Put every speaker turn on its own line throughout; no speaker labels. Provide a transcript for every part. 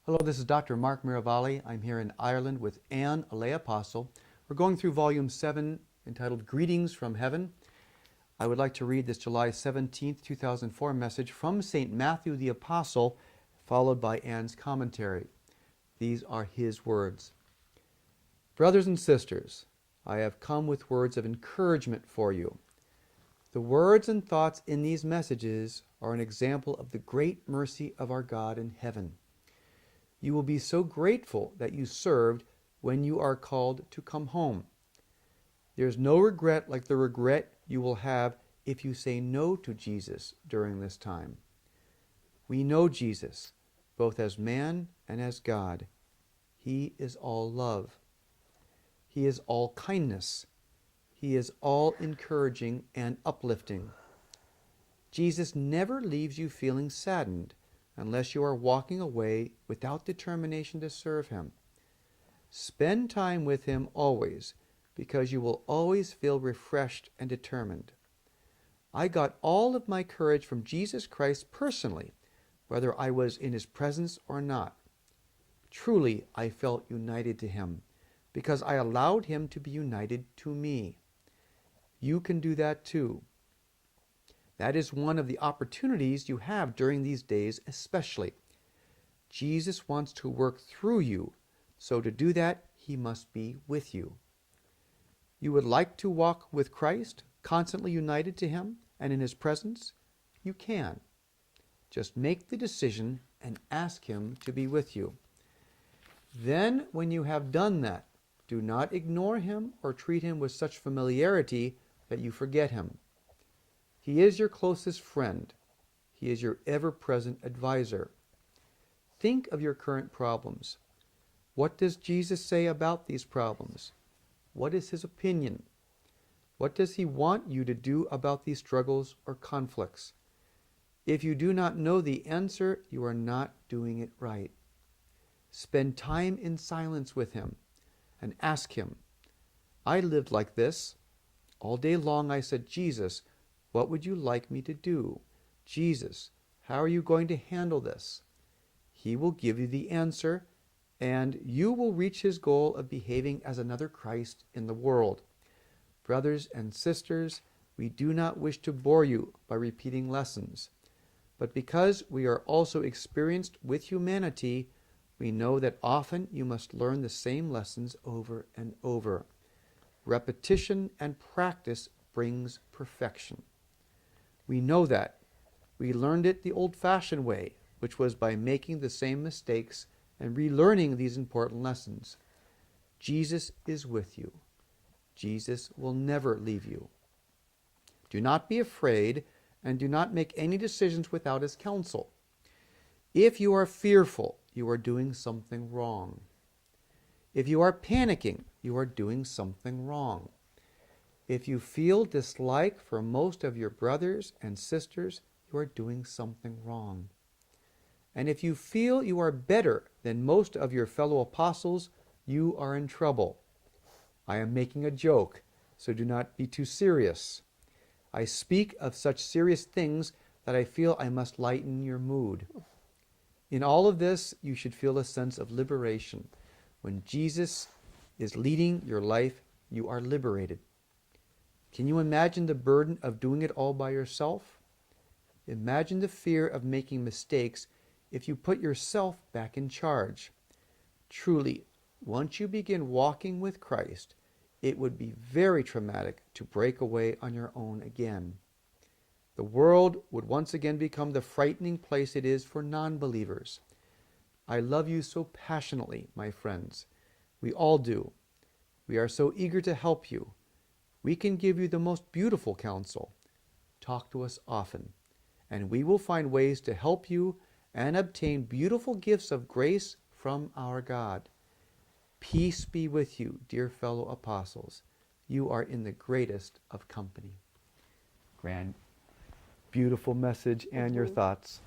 Hello, this is Dr. Mark Miravalle. I'm here in Ireland with Anne, a lay apostle. We're going through Volume 7 entitled Greetings from Heaven. I would like to read this July 17th, 2004 message from St. Matthew the Apostle, followed by Anne's commentary. These are his words. Brothers and sisters, I have come with words of encouragement for you. The words and thoughts in these messages are an example of the great mercy of our God in heaven. You will be so grateful that you served when you are called to come home. There's no regret like the regret you will have if you say no to Jesus during this time. We know Jesus, both as man and as God. He is all love. He is all kindness. He is all encouraging and uplifting. Jesus never leaves you feeling saddened unless you are walking away without determination to serve him. Spend time with him always, because you will always feel refreshed and determined. I got all of my courage from Jesus Christ personally, whether I was in his presence or not. Truly, I felt united to him, because I allowed him to be united to me. You can do that too. That is one of the opportunities you have during these days especially. Jesus wants to work through you, so to do that, he must be with you. You would like to walk with Christ, constantly united to him and in his presence? You can. Just make the decision and ask him to be with you. Then, when you have done that, do not ignore him or treat him with such familiarity that you forget him. He is your closest friend. He is your ever-present advisor. Think of your current problems. What does Jesus say about these problems? What is his opinion? What does he want you to do about these struggles or conflicts? If you do not know the answer, you are not doing it right. Spend time in silence with him and ask him. I lived like this. All day long I said, Jesus, what would you like me to do? Jesus, how are you going to handle this? He will give you the answer, and you will reach his goal of behaving as another Christ in the world. Brothers and sisters, we do not wish to bore you by repeating lessons, but because we are also experienced with humanity, we know that often you must learn the same lessons over and over. Repetition and practice brings perfection. We know that. We learned it the old-fashioned way, which was by making the same mistakes and relearning these important lessons. Jesus is with you. Jesus will never leave you. Do not be afraid, and do not make any decisions without his counsel. If you are fearful, you are doing something wrong. If you are panicking, you are doing something wrong. If you feel dislike for most of your brothers and sisters, you are doing something wrong. And if you feel you are better than most of your fellow apostles, you are in trouble. I am making a joke, so do not be too serious. I speak of such serious things that I feel I must lighten your mood. In all of this, you should feel a sense of liberation. When Jesus is leading your life, you are liberated. Can you imagine the burden of doing it all by yourself? Imagine the fear of making mistakes if you put yourself back in charge. Truly, once you begin walking with Christ, it would be very traumatic to break away on your own again. The world would once again become the frightening place it is for non-believers. I love you so passionately, my friends. We all do. We are so eager to help you. We can give you the most beautiful counsel. Talk to us often, and we will find ways to help you and obtain beautiful gifts of grace from our God. Peace be with you, dear fellow apostles. You are in the greatest of company. Grand, beautiful message, and your thoughts.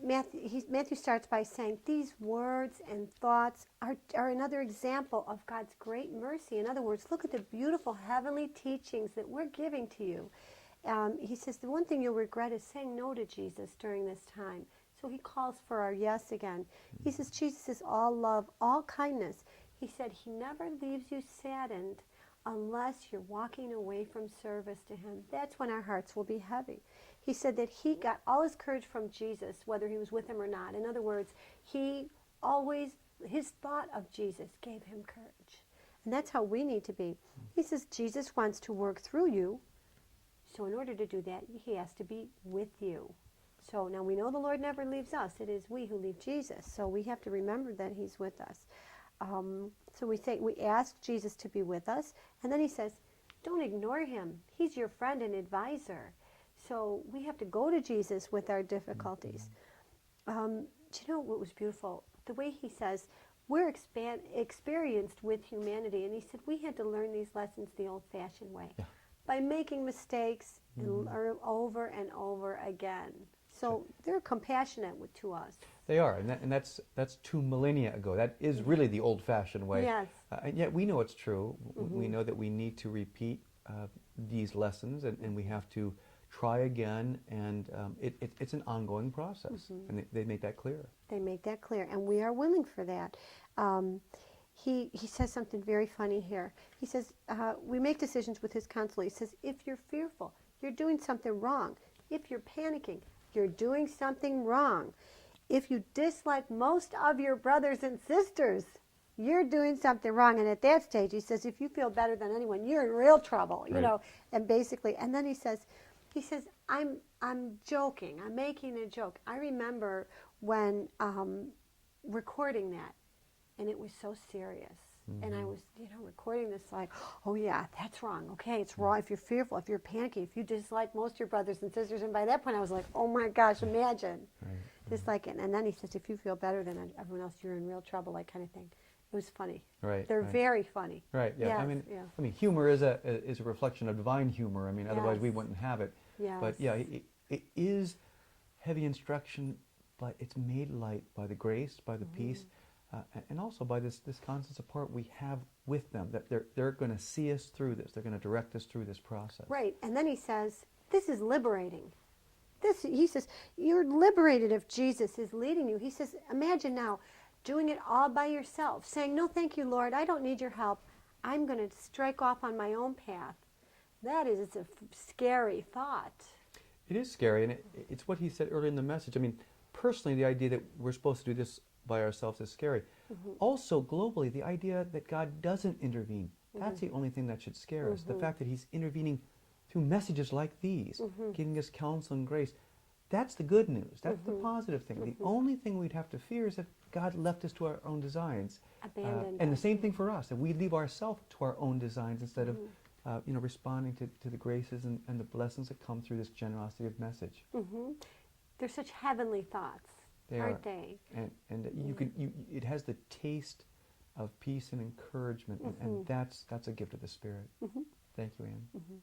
Matthew starts by saying these words and thoughts are another example of God's great mercy. In other words, look at the beautiful heavenly teachings that we're giving to you. He says the one thing you'll regret is saying no to Jesus during this time. So he calls for our yes again. He says Jesus is all love, all kindness. He said he never leaves you saddened unless you're walking away from service to him. That's when our hearts will be heavy. He said that he got all his courage from Jesus, whether he was with him or not. In other words, his thought of Jesus gave him courage. And that's how we need to be. He says Jesus wants to work through you. So in order to do that, he has to be with you. So now we know the Lord never leaves us. It is we who leave Jesus. So we have to remember that he's with us. So we ask Jesus to be with us. And then he says, don't ignore him. He's your friend and advisor. So we have to go to Jesus with our difficulties. Do you know what was beautiful? The way he says, we're experienced with humanity. And he said we had to learn these lessons the old-fashioned way.
Yeah.
By making mistakes and over and over again. So they're compassionate to us.
They are, and that's 2 millennia ago. That is really the old-fashioned way.
Yes.
And yet we know it's true. We know that we need to repeat these lessons, and we have to try again, and it's an ongoing process, and they make that clear.
They make that clear, and we are willing for that. He says something very funny here. He says, we make decisions with his counsel. He says, if you're fearful, you're doing something wrong. If you're panicking, you're doing something wrong. If you dislike most of your brothers and sisters, you're doing something wrong. And at that stage, he says, if you feel better than anyone, you're in real trouble, you know. And basically, and then he says, I'm joking. I'm making a joke. I remember when recording that, and it was so serious. And I was, recording this like, oh yeah, that's wrong. Okay, it's wrong if you're fearful, if you're panicking, if you dislike most of your brothers and sisters. And by that point, I was like, oh my gosh, imagine disliking. And then he says, if you feel better than everyone else, you're in real trouble, like kind of thing. It was funny.
Right.
They're very funny.
Right. Yeah.
Yes,
I mean, humor is a reflection of divine humor. I mean, otherwise we wouldn't have it.
Yes.
But yeah, it is heavy instruction, but it's made light by the grace, by the peace. And also by this constant support we have with them, that they're going to see us through this. They're going to direct us through this process.
Right. And then he says, this is liberating. He says, you're liberated if Jesus is leading you. He says, imagine now doing it all by yourself, saying, no, thank you, Lord. I don't need your help. I'm going to strike off on my own path. That is a scary thought.
It is scary, and it's what he said earlier in the message. I mean, personally, the idea that we're supposed to do this by ourselves is scary. Also, globally, the idea that God doesn't intervene, that's the only thing that should scare us. The fact that he's intervening through messages like these, giving us counsel and grace, that's the good news. That's the positive thing. The only thing we'd have to fear is if God left us to our own designs.
Abandoned
and
us.
the same thing for us, if we leave ourselves to our own designs instead of responding to the graces and the blessings that come through this generosity of message.
They're such heavenly thoughts. Aren't they?
And it has the taste of peace and encouragement, and that's a gift of the Spirit. Thank you, Anne.